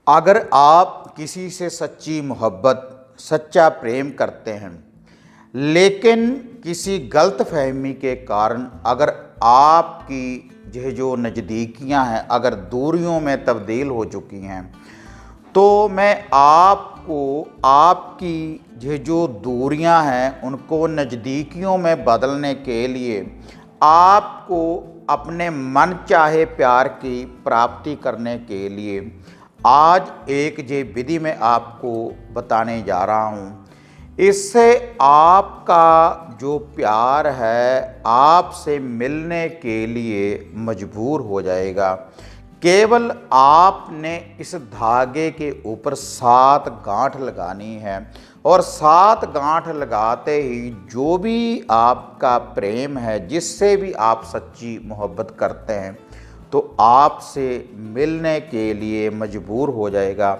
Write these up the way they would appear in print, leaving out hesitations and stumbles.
अगर आप किसी से सच्ची मोहब्बत, सच्चा प्रेम करते हैं, लेकिन किसी गलतफहमी के कारण अगर आपकी यह जो नज़दीकियां हैं अगर दूरियों में तब्दील हो चुकी हैं, तो मैं आपको आपकी ये जो दूरियां हैं उनको नज़दीकियों में बदलने के लिए आपको अपने मन चाहे प्यार की प्राप्ति करने के लिए आज एक ये विधि मैं आपको बताने जा रहा हूँ। इससे आपका जो प्यार है आपसे मिलने के लिए मजबूर हो जाएगा। केवल आपने इस धागे के ऊपर 7 गांठ लगानी है और 7 गांठ लगाते ही जो भी आपका प्रेम है, जिससे भी आप सच्ची मोहब्बत करते हैं, तो आपसे मिलने के लिए मजबूर हो जाएगा।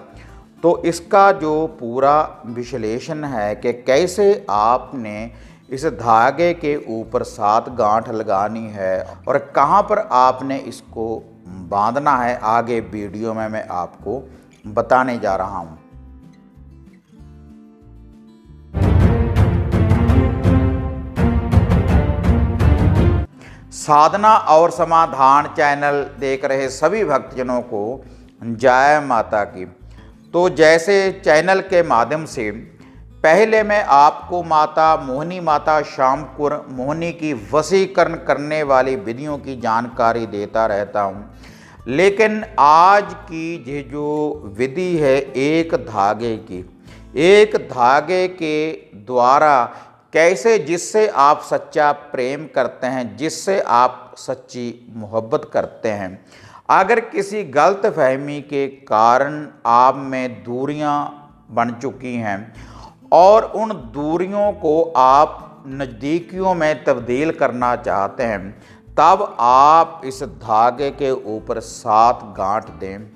तो इसका जो पूरा विश्लेषण है कि कैसे आपने इस धागे के ऊपर 7 गांठ लगानी है और कहाँ पर आपने इसको बांधना है, आगे वीडियो में मैं आपको बताने जा रहा हूँ। साधना और समाधान चैनल देख रहे सभी भक्तजनों को जय माता की। तो जैसे चैनल के माध्यम से पहले मैं आपको माता मोहिनी, माता श्यामकुर मोहिनी की वशीकरण करने वाली विधियों की जानकारी देता रहता हूँ, लेकिन आज की ये जो विधि है एक धागे के द्वारा कैसे, जिससे आप सच्चा प्रेम करते हैं, जिससे आप सच्ची मोहब्बत करते हैं, अगर किसी गलतफहमी के कारण आप में दूरियां बन चुकी हैं और उन दूरियों को आप नज़दीकियों में तब्दील करना चाहते हैं, तब आप इस धागे के ऊपर 7 गांठ दें,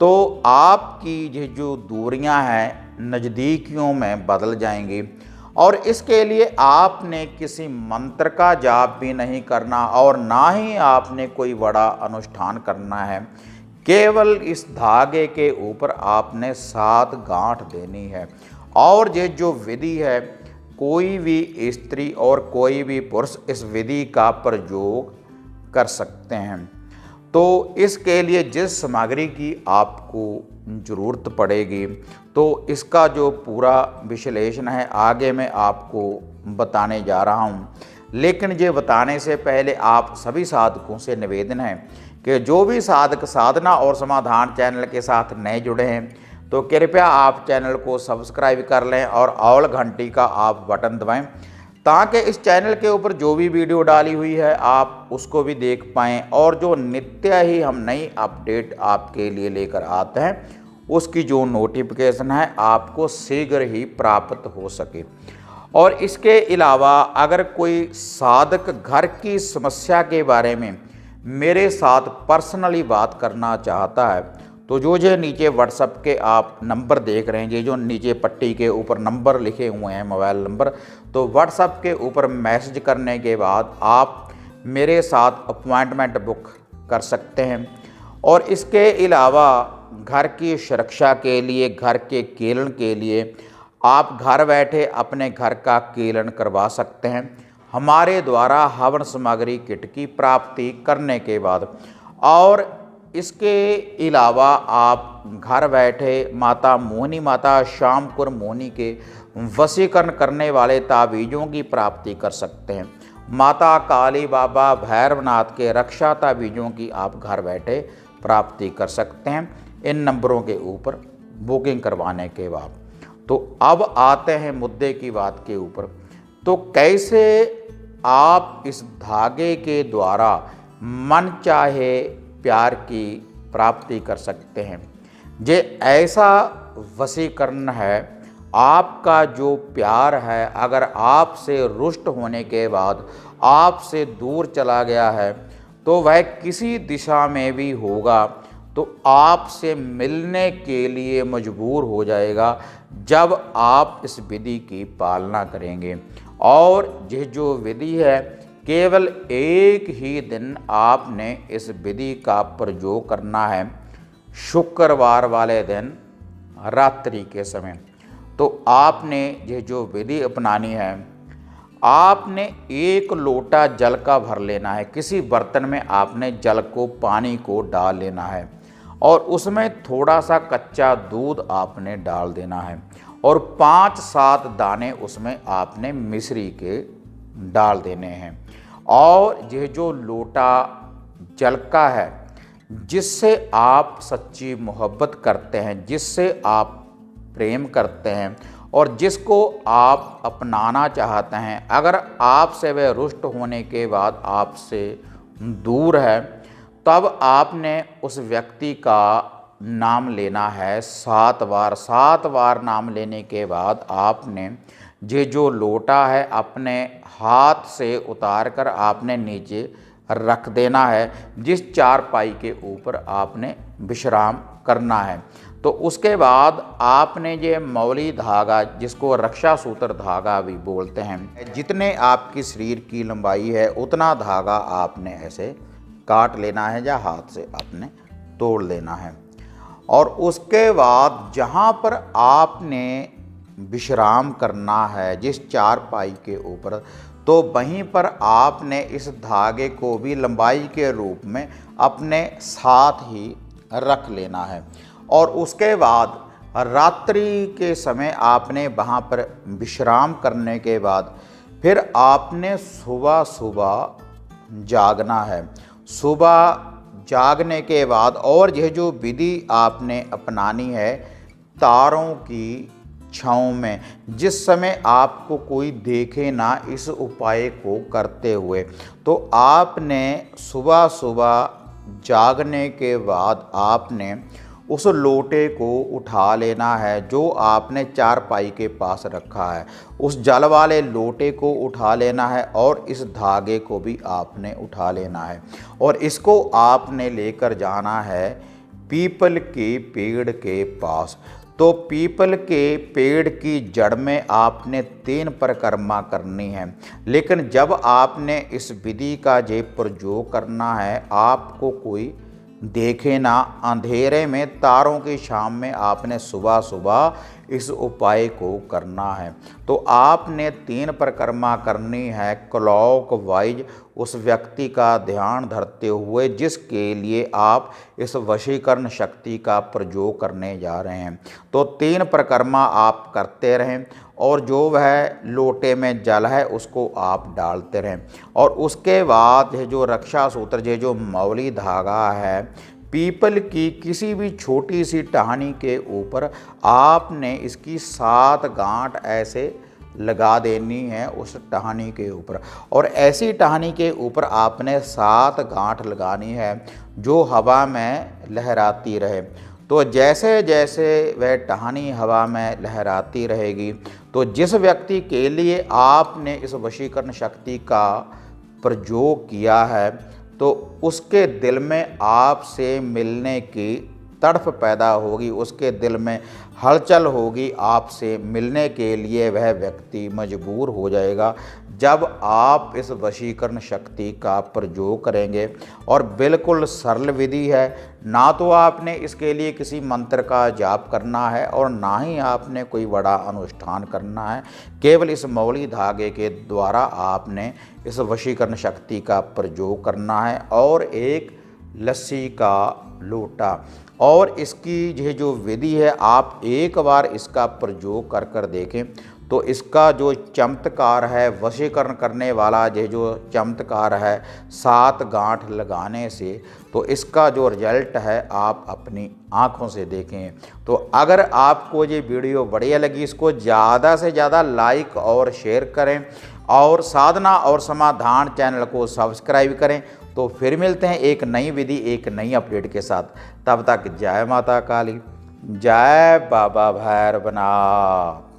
तो आपकी ये जो दूरियां हैं नज़दीकियों में बदल जाएंगी। और इसके लिए आपने किसी मंत्र का जाप भी नहीं करना और ना ही आपने कोई बड़ा अनुष्ठान करना है। केवल इस धागे के ऊपर आपने 7 गांठ देनी है। और ये जो विधि है, कोई भी स्त्री और कोई भी पुरुष इस विधि का प्रयोग कर सकते हैं। तो इसके लिए जिस सामग्री की आपको ज़रूरत पड़ेगी, तो इसका जो पूरा विश्लेषण है आगे मैं आपको बताने जा रहा हूँ। लेकिन ये बताने से पहले आप सभी साधकों से निवेदन है कि जो भी साधक साधना और समाधान चैनल के साथ नए जुड़े हैं, तो कृपया आप चैनल को सब्सक्राइब कर लें और ऑल घंटी का आप बटन दबाएं, ताकि इस चैनल के ऊपर जो भी वीडियो डाली हुई है आप उसको भी देख पाएँ और जो नित्य ही हम नई अपडेट आपके लिए लेकर आते हैं उसकी जो नोटिफिकेशन है आपको शीघ्र ही प्राप्त हो सके। और इसके अलावा अगर कोई साधक घर की समस्या के बारे में मेरे साथ पर्सनली बात करना चाहता है, तो जो नीचे व्हाट्सएप के आप नंबर देख रहे हैं, ये जो नीचे पट्टी के ऊपर नंबर लिखे हुए हैं मोबाइल नंबर, तो व्हाट्सएप के ऊपर मैसेज करने के बाद आप मेरे साथ अपॉइंटमेंट बुक कर सकते हैं। और इसके अलावा घर की सुरक्षा के लिए, घर के कीलन के लिए आप घर बैठे अपने घर का कीलन करवा सकते हैं हमारे द्वारा हवन सामग्री किट की प्राप्ति करने के बाद। और इसके अलावा आप घर बैठे माता मोहिनी, माता श्यामकुर मोहिनी के वशीकरण करने वाले ताबीज़ों की प्राप्ति कर सकते हैं। माता काली, बाबा भैरवनाथ के रक्षा ताबीज़ों की आप घर बैठे प्राप्ति कर सकते हैं इन नंबरों के ऊपर बुकिंग करवाने के बाद। तो अब आते हैं मुद्दे की बात के ऊपर। तो कैसे आप इस धागे के द्वारा मन चाहे प्यार की प्राप्ति कर सकते हैं। ये ऐसा वशीकरण है, आपका जो प्यार है अगर आपसे रुष्ट होने के बाद आपसे दूर चला गया है, तो वह किसी दिशा में भी होगा तो आपसे मिलने के लिए मजबूर हो जाएगा जब आप इस विधि की पालना करेंगे। और ये जो विधि है, केवल एक ही दिन आपने इस विधि का प्रयोग करना है। शुक्रवार वाले दिन रात्रि के समय। तो आपने ये जो विधि अपनानी है, आपने 1 लोटा जल का भर लेना है। किसी बर्तन में आपने जल को, पानी को डाल लेना है और उसमें थोड़ा सा कच्चा दूध आपने डाल देना है और 5-7 दाने उसमें आपने मिश्री के डाल देने हैं। और ये जो लोटा जल का है, जिससे आप सच्ची मोहब्बत करते हैं, जिससे आप प्रेम करते हैं और जिसको आप अपनाना चाहते हैं, अगर आपसे वह रुष्ट होने के बाद आपसे दूर है, तब आपने उस व्यक्ति का नाम लेना है 7 बार। 7 बार नाम लेने के बाद आपने ये जो लोटा है अपने हाथ से उतार कर आपने नीचे रख देना है, जिस चारपाई के ऊपर आपने विश्राम करना है। तो उसके बाद आपने ये मौली धागा, जिसको रक्षा सूत्र धागा भी बोलते हैं, जितने आपकी शरीर की लंबाई है उतना धागा आपने ऐसे काट लेना है या हाथ से आपने तोड़ लेना है। और उसके बाद जहाँ पर आपने विश्राम करना है, जिस चारपाई के ऊपर, तो वहीं पर आपने इस धागे को भी लंबाई के रूप में अपने साथ ही रख लेना है। और उसके बाद रात्रि के समय आपने वहाँ पर विश्राम करने के बाद फिर आपने सुबह सुबह जागना है। सुबह जागने के बाद और यह जो विधि आपने अपनानी है तारों की छाँव में, जिस समय आपको कोई देखे ना इस उपाय को करते हुए, तो आपने सुबह सुबह जागने के बाद आपने उस लोटे को उठा लेना है जो आपने चारपाई के पास रखा है। उस जल वाले लोटे को उठा लेना है और इस धागे को भी आपने उठा लेना है और इसको आपने लेकर जाना है पीपल के पेड़ के पास। तो पीपल के पेड़ की जड़ में आपने 3 परिक्रमा करनी है। लेकिन जब आपने इस विधि का जे प्रयोग करना है, आपको कोई देखे ना, अंधेरे में तारों की शाम में आपने सुबह सुबह इस उपाय को करना है। तो आपने 3 परिक्रमा करनी है क्लॉकवाइज, उस व्यक्ति का ध्यान धरते हुए जिसके लिए आप इस वशीकरण शक्ति का प्रयोग करने जा रहे हैं। तो 3 परिक्रमा आप करते रहें और जो वह लोटे में जल है उसको आप डालते रहें। और उसके बाद ये जो रक्षा सूत्र, ये जो मौली धागा है, पीपल की किसी भी छोटी सी टहनी के ऊपर आपने इसकी 7 गांठ ऐसे लगा देनी है उस टहनी के ऊपर। और ऐसी टहनी के ऊपर आपने 7 गांठ लगानी है जो हवा में लहराती रहे। तो जैसे जैसे वह टहनी हवा में लहराती रहेगी, तो जिस व्यक्ति के लिए आपने इस वशीकरण शक्ति का प्रयोग किया है, तो उसके दिल में आपसे मिलने की तड़फ पैदा होगी, उसके दिल में हलचल होगी, आपसे मिलने के लिए वह व्यक्ति मजबूर हो जाएगा जब आप इस वशीकरण शक्ति का प्रयोग करेंगे। और बिल्कुल सरल विधि है, ना तो आपने इसके लिए किसी मंत्र का जाप करना है और ना ही आपने कोई बड़ा अनुष्ठान करना है। केवल इस मौली धागे के द्वारा आपने इस वशीकरण शक्ति का प्रयोग करना है और एक लस्सी का लोटा। और इसकी यह जो विधि है, आप एक बार इसका प्रयोग कर कर देखें तो इसका जो चमत्कार है, वशीकरण करने वाला यह जो चमत्कार है 7 गांठ लगाने से, तो इसका जो रिजल्ट है आप अपनी आँखों से देखें। तो अगर आपको ये वीडियो बढ़िया लगी, इसको ज़्यादा से ज़्यादा लाइक और शेयर करें और साधना और समाधान चैनल को सब्सक्राइब करें। तो फिर मिलते हैं एक नई विधि, एक नई अपडेट के साथ। तब तक जय माता काली, जय बाबा भैरवनाथ।